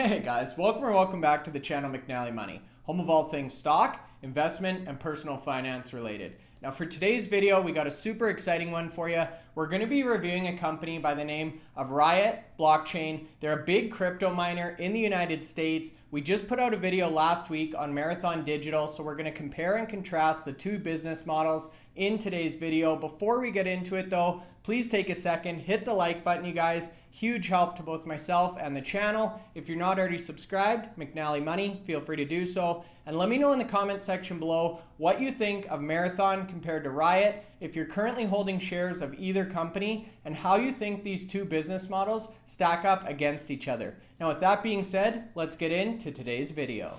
Hey guys, welcome back to the channel McNallie Money, home of all things stock, investment, and personal finance related. Now for today's video, we got a super exciting one for you. We're going to be reviewing a company by the name of RIOT Blockchain. They're a big crypto miner in the United States. We just put out a video last week on Marathon Digital, so we're going to compare and contrast the two business models in today's video. Before we get into it though, please take a second, hit the like button, you guys. Huge help to both myself and the channel. If you're not already subscribed, McNallie Money, feel free to do so. And let me know in the comment section below what you think of Marathon compared to RIOT, if you're currently holding shares of either company, and how you think these two business models stack up against each other. Now with that being said, let's get into today's video.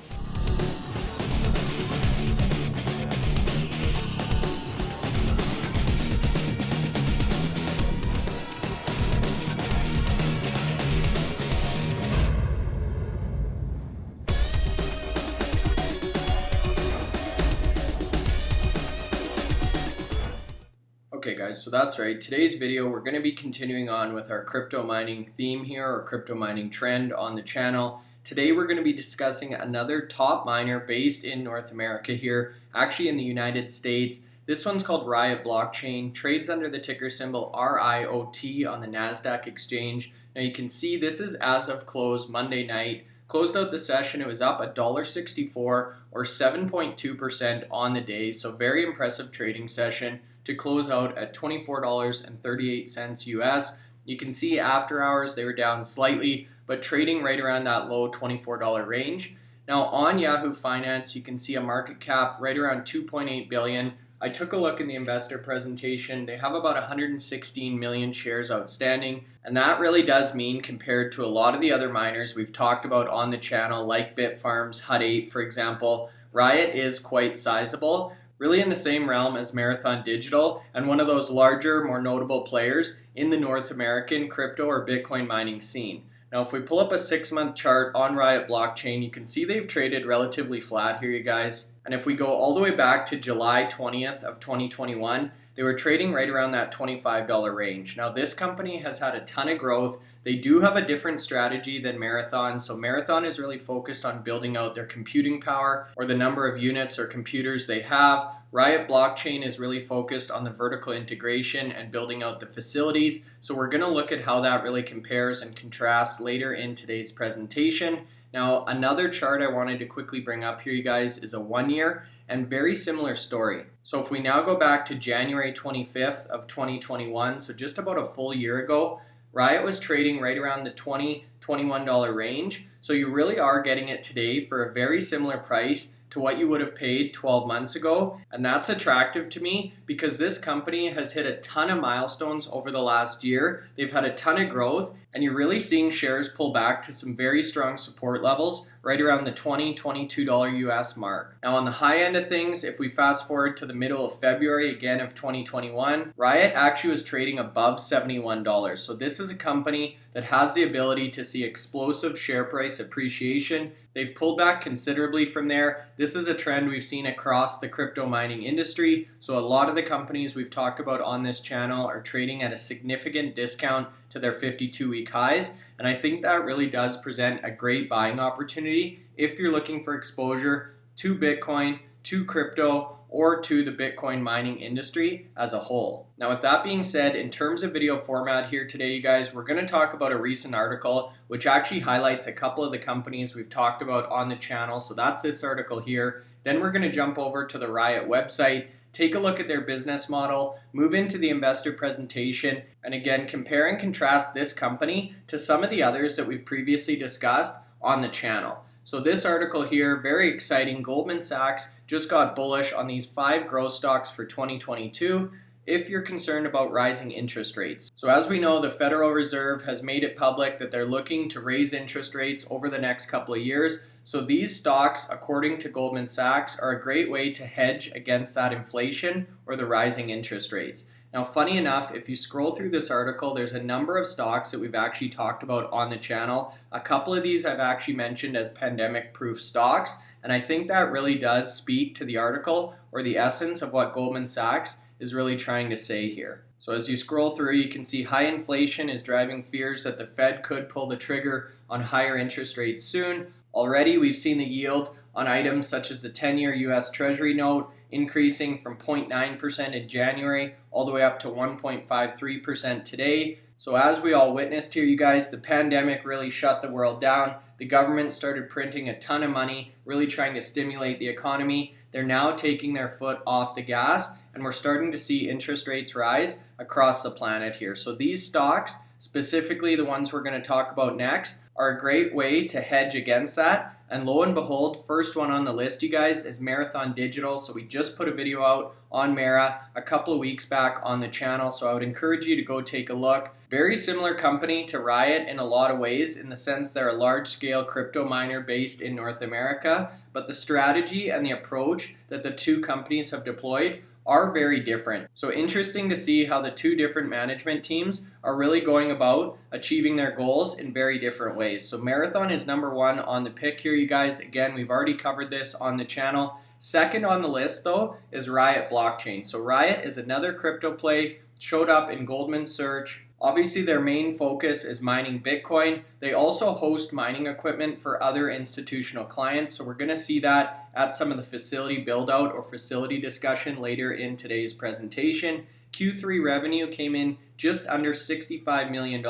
Okay guys, so that's right. Today's video, we're going to be continuing on with our crypto mining theme here, or crypto mining trend on the channel. Today we're going to be discussing another top miner based in North America here, actually in the United States. This one's called RIOT Blockchain, trades under the ticker symbol RIOT on the NASDAQ exchange. Now you can see this is as of close Monday night. Closed out the session, it was up $1.64 or 7.2% on the day, so very impressive trading session to close out at $24.38 US. You can see after hours they were down slightly, but trading right around that low $24 range. Now on Yahoo Finance, you can see a market cap right around 2.8 billion. I took a look in the investor presentation. They have about 116 million shares outstanding, and that really does mean, compared to a lot of the other miners we've talked about on the channel, like Bitfarms, Hut 8 for example, RIOT is quite sizable. Really in the same realm as Marathon Digital, and one of those larger, more notable players in the North American crypto or Bitcoin mining scene. Now if we pull up a 6-month chart on RIOT Blockchain, you can see they've traded relatively flat here, you guys. And if we go all the way back to July 20th of 2021, they were trading right around that $25 range. Now this company has had a ton of growth. They do have a different strategy than Marathon. So Marathon is really focused on building out their computing power or the number of units or computers they have. RIOT Blockchain is really focused on the vertical integration and building out the facilities. So we're going to look at how that really compares and contrasts later in today's presentation. Now another chart I wanted to quickly bring up here, you guys, is a 1 year and very similar story. So if we now go back to January 25th of 2021, so just about a full year ago, RIOT was trading right around the $20, $21 range. So you really are getting it today for a very similar price to what you would have paid 12 months ago. And that's attractive to me because this company has hit a ton of milestones over the last year. They've had a ton of growth, and you're really seeing shares pull back to some very strong support levels right around the $20, $22 US mark. Now on the high end of things, if we fast forward to the middle of February again of 2021, RIOT actually was trading above $71. So this is a company that has the ability to see explosive share price appreciation. They've pulled back considerably from there. This is a trend we've seen across the crypto mining industry. So a lot of the companies we've talked about on this channel are trading at a significant discount to their 52-week highs. And I think that really does present a great buying opportunity if you're looking for exposure to Bitcoin, to crypto, or to the Bitcoin mining industry as a whole. Now with that being said, in terms of video format here today, you guys, we're going to talk about a recent article which actually highlights a couple of the companies we've talked about on the channel. So that's this article here. Then we're going to jump over to the RIOT website, take a look at their business model, move into the investor presentation, and again, compare and contrast this company to some of the others that we've previously discussed on the channel. So this article here, very exciting. Goldman Sachs just got bullish on these 5 growth stocks for 2022 if you're concerned about rising interest rates. So as we know, the Federal Reserve has made it public that they're looking to raise interest rates over the next couple of years. So these stocks, according to Goldman Sachs, are a great way to hedge against that inflation or the rising interest rates. Now, funny enough, if you scroll through this article, there's a number of stocks that we've actually talked about on the channel. A couple of these I've actually mentioned as pandemic-proof stocks, and I think that really does speak to the article or the essence of what Goldman Sachs is really trying to say here. So as you scroll through, you can see high inflation is driving fears that the Fed could pull the trigger on higher interest rates soon. Already we've seen the yield on items such as the 10-year US Treasury note increasing from 0.9% in January all the way up to 1.53% today. So as we all witnessed here, you guys, the pandemic really shut the world down. The government started printing a ton of money, really trying to stimulate the economy. They're now taking their foot off the gas, and we're starting to see interest rates rise across the planet here. So these stocks, specifically the ones we're going to talk about next, are a great way to hedge against that. And lo and behold, first one on the list, you guys, is Marathon Digital. So we just put a video out on Mara a couple of weeks back on the channel. So I would encourage you to go take a look. Very similar company to RIOT in a lot of ways, in the sense they're a large-scale crypto miner based in North America. But the strategy and the approach that the two companies have deployed are very different. So interesting to see how the two different management teams are really going about achieving their goals in very different ways. So Marathon is number one on the pick here, you guys. Again, we've already covered this on the channel. Second on the list, though, is RIOT Blockchain. So RIOT is another crypto play, showed up in Goldman's search. Obviously, their main focus is mining Bitcoin. They also host mining equipment for other institutional clients. So we're going to see that at some of the facility build out or facility discussion later in today's presentation. Q3 revenue came in just under $65 million.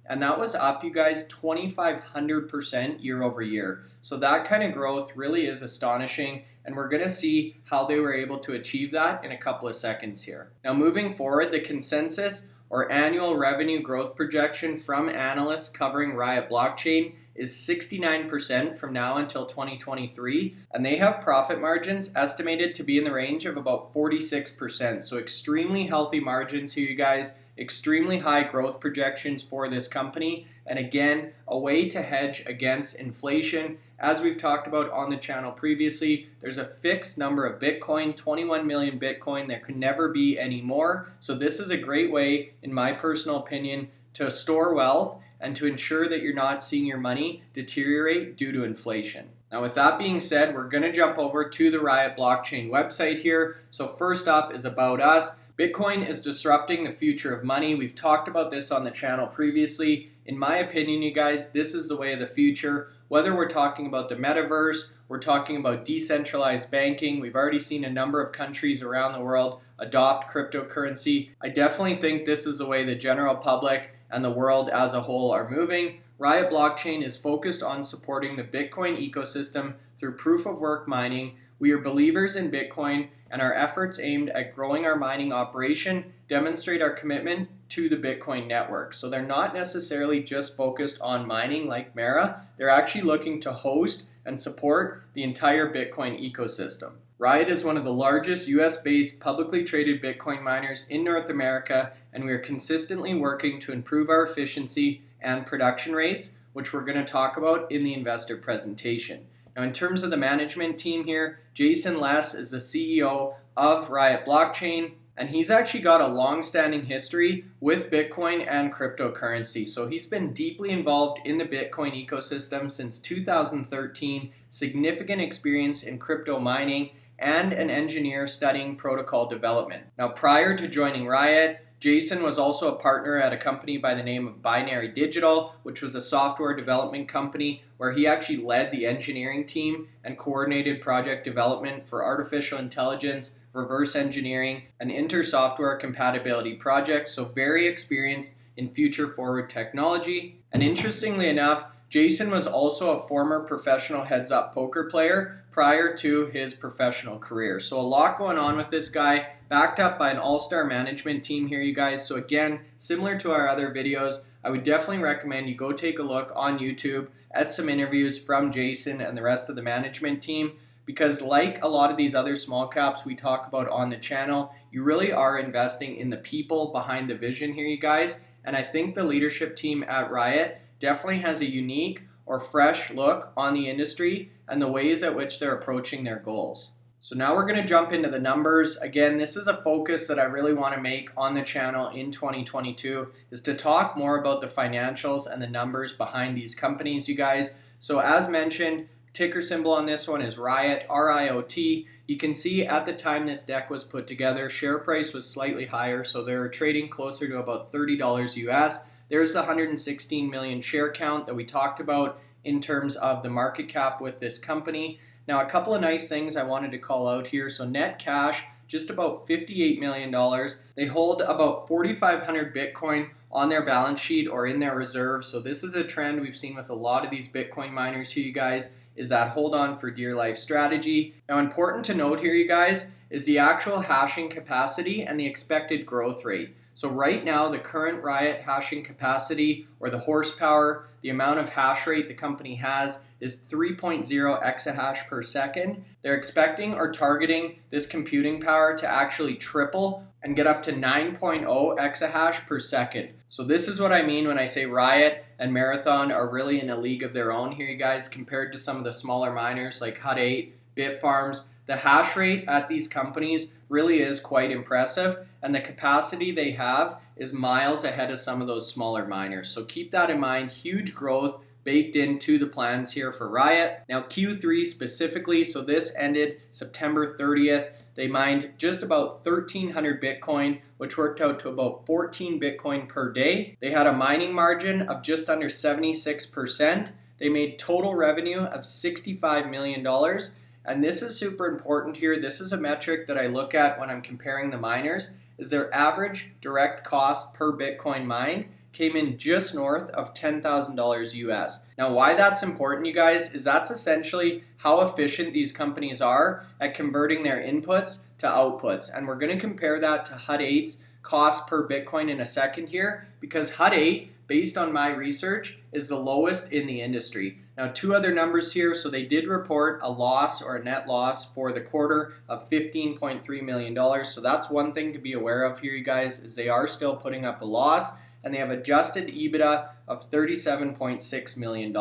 And that was up, you guys, 2,500% year over year. So that kind of growth really is astonishing. And we're going to see how they were able to achieve that in a couple of seconds here. Now, moving forward, the consensus or annual revenue growth projection from analysts covering RIOT Blockchain is 69% from now until 2023, and they have profit margins estimated to be in the range of about 46%. So extremely healthy margins here, you guys. Extremely high growth projections for this company, and again, a way to hedge against inflation. As we've talked about on the channel previously, there's a fixed number of Bitcoin, 21 million Bitcoin. There could never be any more. So this is a great way, in my personal opinion, to store wealth and to ensure that you're not seeing your money deteriorate due to inflation. Now, with that being said, we're going to jump over to the RIOT Blockchain website here. So first up is About Us. Bitcoin is disrupting the future of money. We've talked about this on the channel previously. In my opinion, you guys, this is the way of the future. Whether we're talking about the metaverse, we're talking about decentralized banking. We've already seen a number of countries around the world adopt cryptocurrency. I definitely think this is the way the general public and the world as a whole are moving. RIOT Blockchain is focused on supporting the Bitcoin ecosystem through proof of work mining. We are believers in Bitcoin, and our efforts aimed at growing our mining operation demonstrate our commitment to the Bitcoin network. So they're not necessarily just focused on mining like Mara. They're actually looking to host and support the entire Bitcoin ecosystem. RIOT is one of the largest US-based publicly traded Bitcoin miners in North America, and we are consistently working to improve our efficiency and production rates, which we're going to talk about in the investor presentation. Now, in terms of the management team here, Jason Les is the CEO of RIOT Blockchain, and he's actually got a long-standing history with Bitcoin and cryptocurrency. So he's been deeply involved in the Bitcoin ecosystem since 2013, significant experience in crypto mining, and an engineer studying protocol development. Now, prior to joining RIOT, Jason was also a partner at a company by the name of Binary Digital, which was a software development company where he actually led the engineering team and coordinated project development for artificial intelligence, reverse engineering, and inter-software compatibility projects. So very experienced in future forward technology. And interestingly enough, Jason was also a former professional heads-up poker player prior to his professional career. So a lot going on with this guy, backed up by an all-star management team here, you guys. So again, similar to our other videos, I would definitely recommend you go take a look on YouTube at some interviews from Jason and the rest of the management team, because like a lot of these other small caps we talk about on the channel, you really are investing in the people behind the vision here, you guys. And I think the leadership team at RIOT definitely has a unique or fresh look on the industry and the ways at which they're approaching their goals. So now we're going to jump into the numbers. Again, this is a focus that I really want to make on the channel in 2022, is to talk more about the financials and the numbers behind these companies, you guys. So as mentioned, ticker symbol on this one is RIOT, RIOT. You can see at the time this deck was put together, share price was slightly higher, so they're trading closer to about $30 US. There's the 116 million share count that we talked about in terms of the market cap with this company. Now, a couple of nice things I wanted to call out here. So net cash, just about $58 million. They hold about 4,500 Bitcoin on their balance sheet or in their reserves. So this is a trend we've seen with a lot of these Bitcoin miners here, you guys, is that hold on for dear life strategy. Now, important to note here, you guys, is the actual hashing capacity and the expected growth rate. So right now, the current RIOT hashing capacity, or the horsepower, the amount of hash rate the company has, is 3.0 exahash per second. They're expecting or targeting this computing power to actually triple and get up to 9.0 exahash per second. So this is what I mean when I say RIOT and Marathon are really in a league of their own here, you guys, compared to some of the smaller miners like Hut 8, Bitfarms. The hash rate at these companies really is quite impressive, and the capacity they have is miles ahead of some of those smaller miners. So keep that in mind. Huge growth baked into the plans here for RIOT. Now Q3 specifically, so this ended September 30th. They mined just about 1,300 Bitcoin, which worked out to about 14 Bitcoin per day. They had a mining margin of just under 76%. They made total revenue of $65 million. And this is super important here. This is a metric that I look at when I'm comparing the miners, is their average direct cost per Bitcoin mined came in just north of $10,000 US. Now, why that's important, you guys, is that's essentially how efficient these companies are at converting their inputs to outputs. And we're going to compare that to Hut 8's cost per Bitcoin in a second here, because Hut 8, based on my research, is the lowest in the industry. Now, two other numbers here. So they did report a loss or a net loss for the quarter of $15.3 million. So that's one thing to be aware of here, you guys, is they are still putting up a loss, and they have adjusted EBITDA of $37.6 million.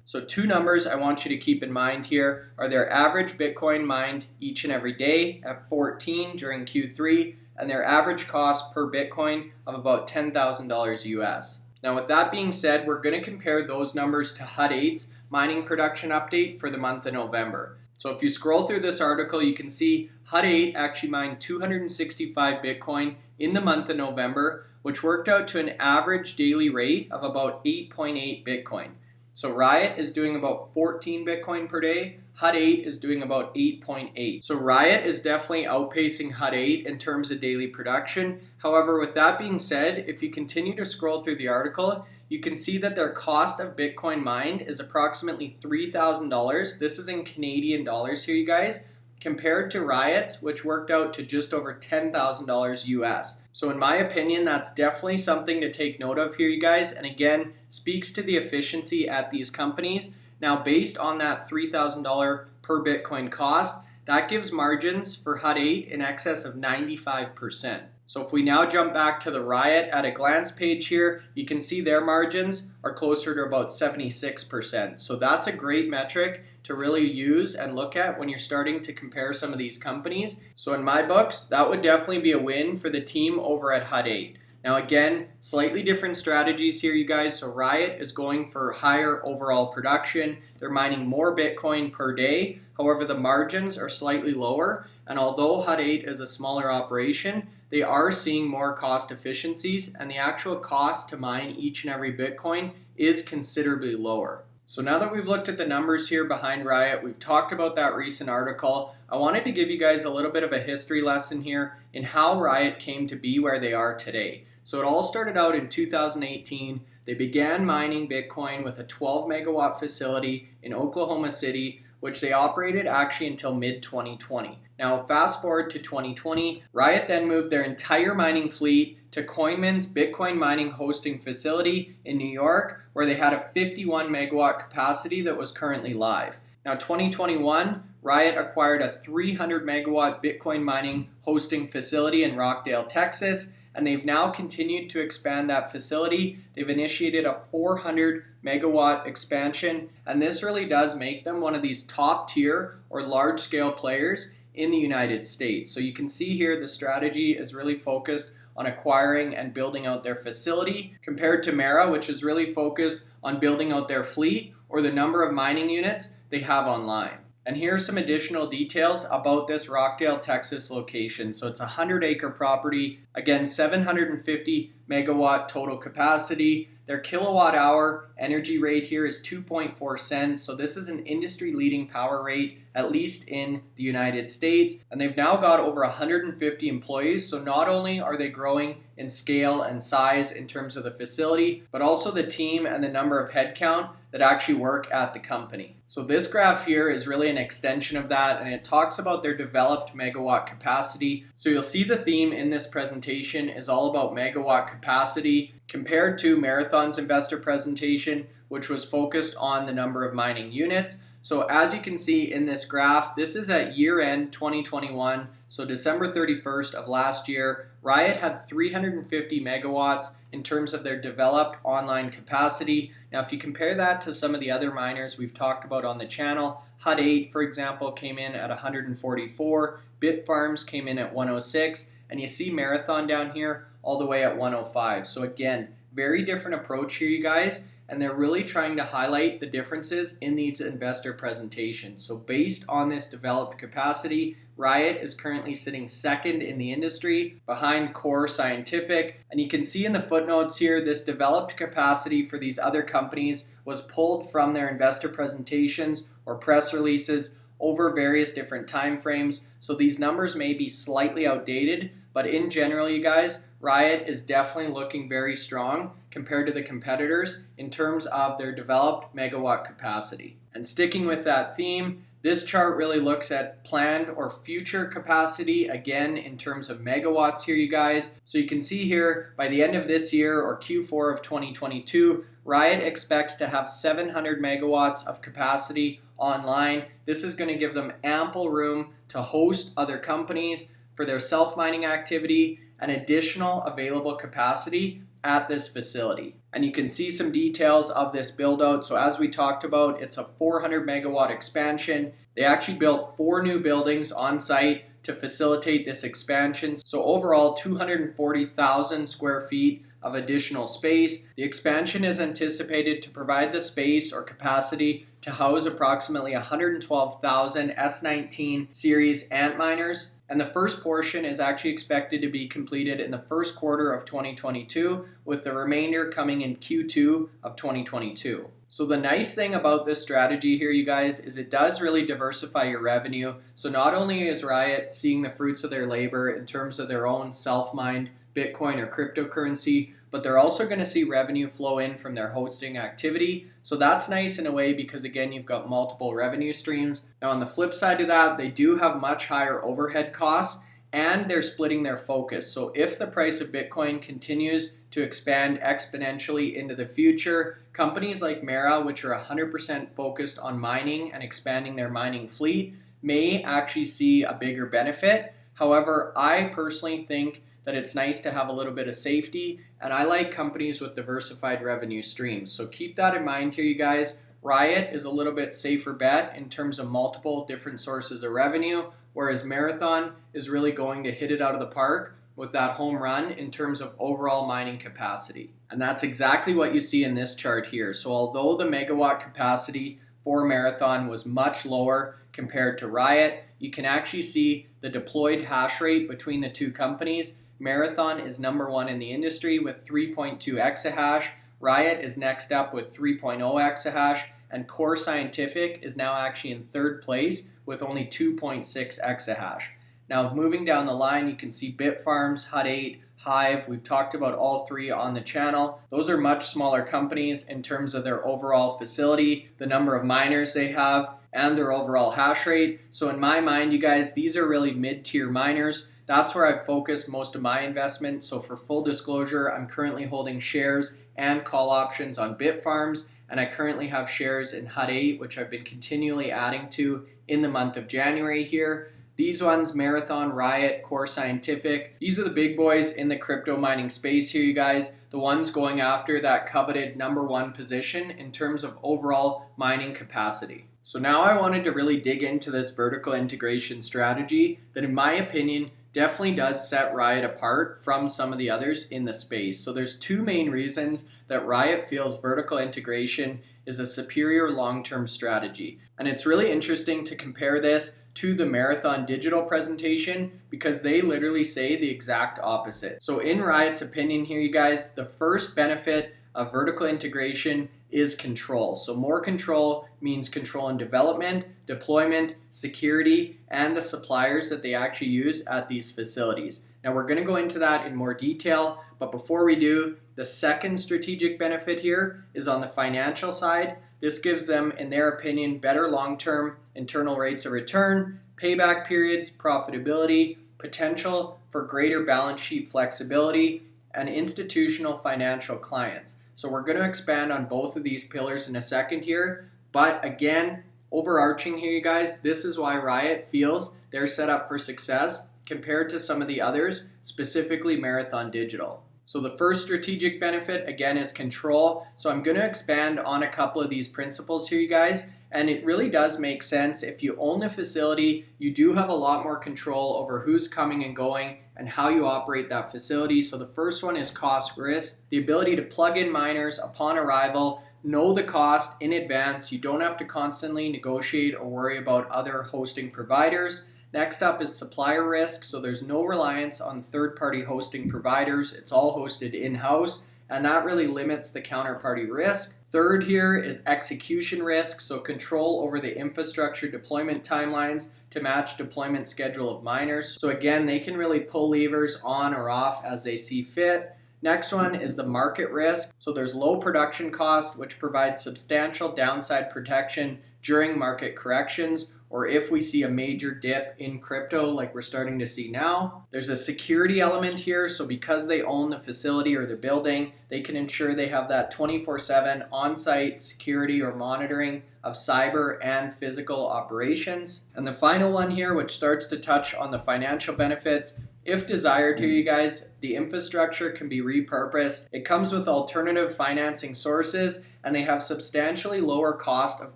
So two numbers I want you to keep in mind here are their average Bitcoin mined each and every day at 14 during Q3, and their average cost per Bitcoin of about $10,000 US. Now, with that being said, we're going to compare those numbers to Hut 8's mining production update for the month of November. So if you scroll through this article, you can see Hut 8 actually mined 265 Bitcoin in the month of November, which worked out to an average daily rate of about 8.8 Bitcoin. So RIOT is doing about 14 Bitcoin per day. Hut 8 is doing about 8.8. So RIOT is definitely outpacing Hut 8 in terms of daily production. However, with that being said, if you continue to scroll through the article, you can see that their cost of Bitcoin mined is approximately $3,000. This is in Canadian dollars here, you guys, compared to RIOT's, which worked out to just over $10,000 US. So in my opinion, that's definitely something to take note of here, you guys. And again, speaks to the efficiency at these companies. Now, based on that $3,000 per Bitcoin cost, that gives margins for Hut 8 in excess of 95%. So if we now jump back to the RIOT at a glance page here, you can see their margins are closer to about 76%. So that's a great metric to really use and look at when you're starting to compare some of these companies. So in my books, that would definitely be a win for the team over at Hut 8. Now again, slightly different strategies here, you guys. So RIOT is going for higher overall production. They're mining more Bitcoin per day. However, the margins are slightly lower. And although Hut 8 is a smaller operation, they are seeing more cost efficiencies, and the actual cost to mine each and every Bitcoin is considerably lower. So now that we've looked at the numbers here behind RIOT, we've talked about that recent article, I wanted to give you guys a little bit of a history lesson here in how RIOT came to be where they are today. So it all started out in 2018. They began mining Bitcoin with a 12 megawatt facility in Oklahoma City, which they operated actually until mid-2020. Now, fast forward to 2020, RIOT then moved their entire mining fleet to Coinman's Bitcoin mining hosting facility in New York, where they had a 51 megawatt capacity that was currently live. Now, 2021, RIOT acquired a 300 megawatt Bitcoin mining hosting facility in Rockdale, Texas, and they've now continued to expand that facility. They've initiated a 400 megawatt expansion, and this really does make them one of these top tier or large scale players in the United States. So you can see here the strategy is really focused on acquiring and building out their facility compared to Mara, which is really focused on building out their fleet or the number of mining units they have online. And here's some additional details about this Rockdale, Texas location. So it's a 100-acre property, again 750 megawatt total capacity. Their kilowatt hour energy rate here is 2.4 cents. So this is an industry leading power rate, at least in the United States. And they've now got over 150 employees. So not only are they growing in scale and size in terms of the facility, but also the team and the number of headcount that actually work at the company. So this graph here is really an extension of that, and it talks about their developed megawatt capacity. So you'll see the theme in this presentation is all about megawatt capacity compared to Marathon's investor presentation, which was focused on the number of mining units. So as you can see in this graph, this is at year end 2021, so December 31st of last year. RIOT had 350 megawatts in terms of their developed online capacity. Now, if you compare that to some of the other miners we've talked about on the channel, Hut 8, for example, came in at 144, Bitfarms came in at 106, and you see Marathon down here all the way at 105. So again, very different approach here, you guys. And they're really trying to highlight the differences in these investor presentations. So based on this developed capacity, RIOT is currently sitting second in the industry behind Core Scientific. And you can see in the footnotes here, this developed capacity for these other companies was pulled from their investor presentations or press releases over various different time frames. So these numbers may be slightly outdated, but in general, you guys, RIOT is definitely looking very strong compared to the competitors in terms of their developed megawatt capacity. And sticking with that theme, this chart really looks at planned or future capacity, again, in terms of megawatts here, you guys. So you can see here, by the end of this year or Q4 of 2022, RIOT expects to have 700 megawatts of capacity online. This is going to give them ample room to host other companies for their self-mining activity and additional available capacity at this facility. And you can see some details of this build out. So as we talked about, it's a 400 megawatt expansion. They actually built 4 new buildings on site to facilitate this expansion. So overall, 240,000 square feet of additional space. The expansion is anticipated to provide the space or capacity to house approximately 112,000 S19 series Antminers. And the first portion is actually expected to be completed in the first quarter of 2022, with the remainder coming in Q2 of 2022. So the nice thing about this strategy here, you guys, is it does really diversify your revenue. So not only is RIOT seeing the fruits of their labor in terms of their own self-mined Bitcoin or cryptocurrency, but they're also going to see revenue flow in from their hosting activity. So that's nice in a way because, again, you've got multiple revenue streams. Now, on the flip side of that, they do have much higher overhead costs and they're splitting their focus. So if the price of Bitcoin continues to expand exponentially into the future, companies like Mara, which are 100% focused on mining and expanding their mining fleet, may actually see a bigger benefit. However, I personally think that it's nice to have a little bit of safety, and I like companies with diversified revenue streams. So keep that in mind here, you guys. RIOT is a little bit safer bet in terms of multiple different sources of revenue, whereas Marathon is really going to hit it out of the park with that home run in terms of overall mining capacity. And that's exactly what you see in this chart here. So although the megawatt capacity for Marathon was much lower compared to RIOT, you can actually see the deployed hash rate between the two companies. Marathon is number 1 in the industry with 3.2 exahash. RIOT is next up with 3.0 exahash. And Core Scientific is now actually in 3rd place with only 2.6 exahash. Now, moving down the line, you can see Bitfarms, Hut 8, Hive. We've talked about all 3 on the channel. Those are much smaller companies in terms of their overall facility, the number of miners they have, and their overall hash rate. So in my mind, you guys, these are really mid-tier miners. That's where I've focused most of my investment. So for full disclosure, I'm currently holding shares and call options on Bitfarms, and I currently have shares in Hut 8, which I've been continually adding to in the month of January here. These ones, Marathon, RIOT, Core Scientific, these are the big boys in the crypto mining space here, you guys. The ones going after that coveted number 1 position in terms of overall mining capacity. So now I wanted to really dig into this vertical integration strategy that, in my opinion, definitely does set Riot apart from some of the others in the space. So there's two main reasons that Riot feels vertical integration is a superior long-term strategy. And it's really interesting to compare this to the Marathon Digital presentation because they literally say the exact opposite. So in Riot's opinion here, you guys, the first benefit of vertical integration is control. So more control means control in development, deployment, security, and the suppliers that they actually use at these facilities. Now we're going to go into that in more detail, but before we do, the second strategic benefit here is on the financial side. This gives them, in their opinion, better long-term internal rates of return, payback periods, profitability, potential for greater balance sheet flexibility, and institutional financial clients. So we're going to expand on both of these pillars in a second here. But again, overarching here, you guys, this is why Riot feels they're set up for success compared to some of the others, specifically Marathon Digital. So the first strategic benefit, again, is control. So I'm going to expand on a couple of these principles here, you guys. And it really does make sense. If you own the facility, you do have a lot more control over who's coming and going and how you operate that facility. So the first one is cost risk, the ability to plug in miners upon arrival, know the cost in advance. You don't have to constantly negotiate or worry about other hosting providers. Next up is supplier risk. So there's no reliance on third-party hosting providers. It's all hosted in-house, and that really limits the counterparty risk. Third here is execution risk, so control over the infrastructure deployment timelines to match deployment schedule of miners. So again, they can really pull levers on or off as they see fit. Next one is the market risk. So there's low production cost, which provides substantial downside protection during market corrections, or if we see a major dip in crypto like we're starting to see now. There's a security element here, so because they own the facility or the building, they can ensure they have that 24/7 on-site security or monitoring of cyber and physical operations. And the final one here, which starts to touch on the financial benefits, if desired here, you guys, the infrastructure can be repurposed. It comes with alternative financing sources, and they have substantially lower cost of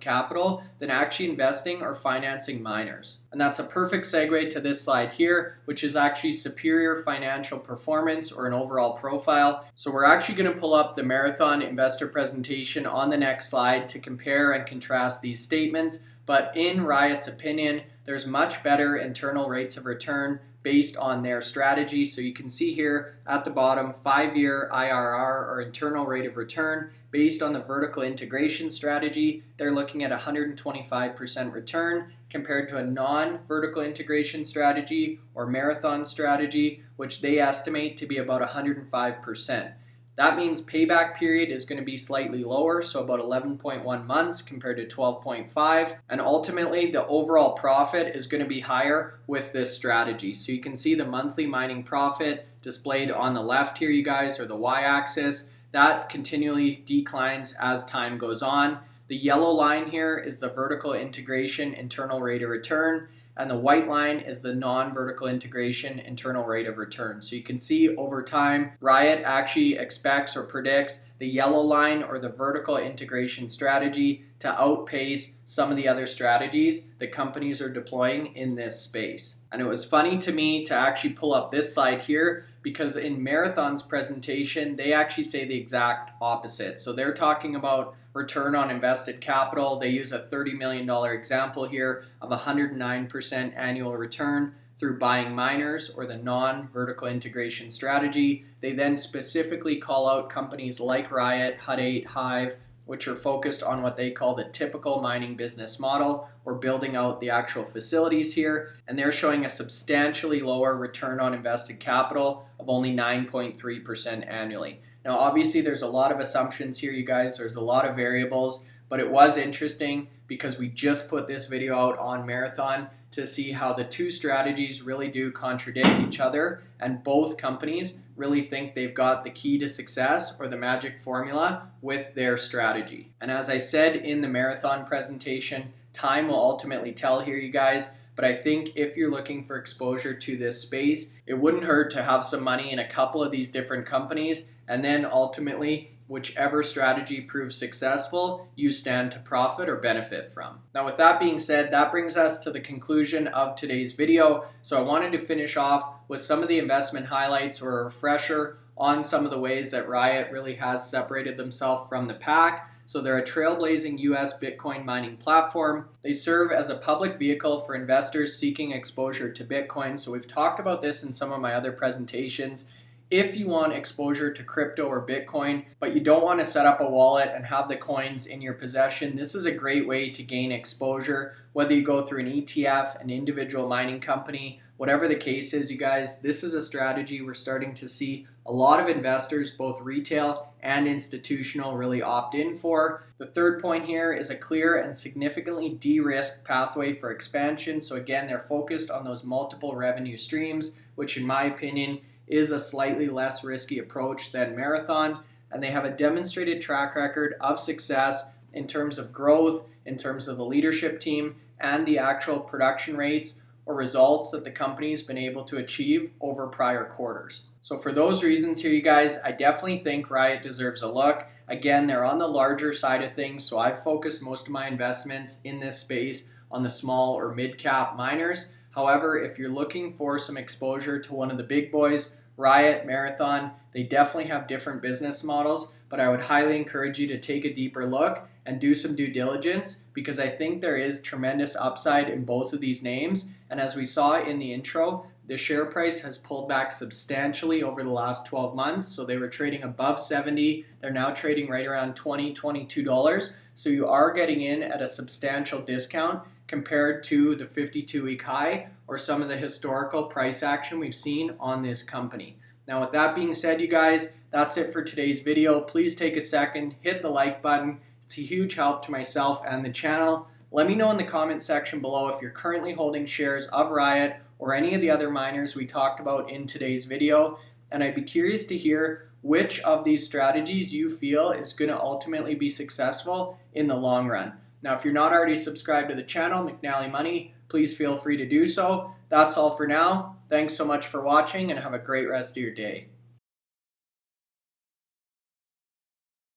capital than actually investing or financing miners. And that's a perfect segue to this slide here, which is actually superior financial performance or an overall profile. So we're actually going to pull up the Marathon investor presentation on the next slide to compare and contrast these statements. But in Riot's opinion, there's much better internal rates of return based on their strategy. So you can see here at the bottom, 5-year IRR or internal rate of return based on the vertical integration strategy. They're looking at 125% return compared to a non-vertical integration strategy or marathon strategy, which they estimate to be about 105%. That means payback period is going to be slightly lower, so about 11.1 months compared to 12.5. And ultimately, the overall profit is going to be higher with this strategy. So you can see the monthly mining profit displayed on the left here, you guys, or the y-axis. That continually declines as time goes on. The yellow line here is the vertical integration internal rate of return, and the white line is the non-vertical integration internal rate of return. So you can see over time, Riot actually expects or predicts the yellow line or the vertical integration strategy to outpace some of the other strategies that companies are deploying in this space. And it was funny to me to actually pull up this slide here because in Marathon's presentation, they actually say the exact opposite. So they're talking about return on invested capital. They use a $30 million example here of 109% annual return through buying miners or the non-vertical integration strategy. They then specifically call out companies like Riot, Hut 8, Hive, which are focused on what they call the typical mining business model or building out the actual facilities here. And they're showing a substantially lower return on invested capital of only 9.3% annually. Now, obviously, there's a lot of assumptions here, you guys. There's a lot of variables, but it was interesting because we just put this video out on Marathon to see how the two strategies really do contradict each other, and both companies really think they've got the key to success or the magic formula with their strategy. And as I said in the Marathon presentation, time will ultimately tell here, you guys. But I think if you're looking for exposure to this space, it wouldn't hurt to have some money in a couple of these different companies and then ultimately, whichever strategy proves successful, you stand to profit or benefit from. Now, with that being said, that brings us to the conclusion of today's video. So I wanted to finish off with some of the investment highlights or a refresher on some of the ways that Riot really has separated themselves from the pack. So they're a trailblazing US Bitcoin mining platform. They serve as a public vehicle for investors seeking exposure to Bitcoin. So we've talked about this in some of my other presentations. If you want exposure to crypto or Bitcoin, but you don't want to set up a wallet and have the coins in your possession, this is a great way to gain exposure, whether you go through an ETF, an individual mining company, whatever the case is, you guys, this is a strategy we're starting to see a lot of investors, both retail and institutional, really opt in for. The third point here is a clear and significantly de-risked pathway for expansion. So again, they're focused on those multiple revenue streams, which in my opinion is a slightly less risky approach than Marathon, and they have a demonstrated track record of success in terms of growth, in terms of the leadership team, and the actual production rates or results that the company's been able to achieve over prior quarters. So for those reasons here, you guys, I definitely think Riot deserves a look. Again, they're on the larger side of things, so I've focused most of my investments in this space on the small or mid-cap miners. However, if you're looking for some exposure to one of the big boys, Riot, Marathon, they definitely have different business models, but I would highly encourage you to take a deeper look and do some due diligence, because I think there is tremendous upside in both of these names. And as we saw in the intro, the share price has pulled back substantially over the last 12 months. So they were trading above 70. They're now trading right around $20, $22. So you are getting in at a substantial discount compared to the 52-week high or some of the historical price action we've seen on this company. Now, with that being said, you guys, that's it for today's video. Please take a second, hit the like button. It's a huge help to myself and the channel. Let me know in the comment section below if you're currently holding shares of Riot or any of the other miners we talked about in today's video. And I'd be curious to hear which of these strategies you feel is going to ultimately be successful in the long run. Now, if you're not already subscribed to the channel, McNallie Money, please feel free to do so. That's all for now. Thanks so much for watching and have a great rest of your day.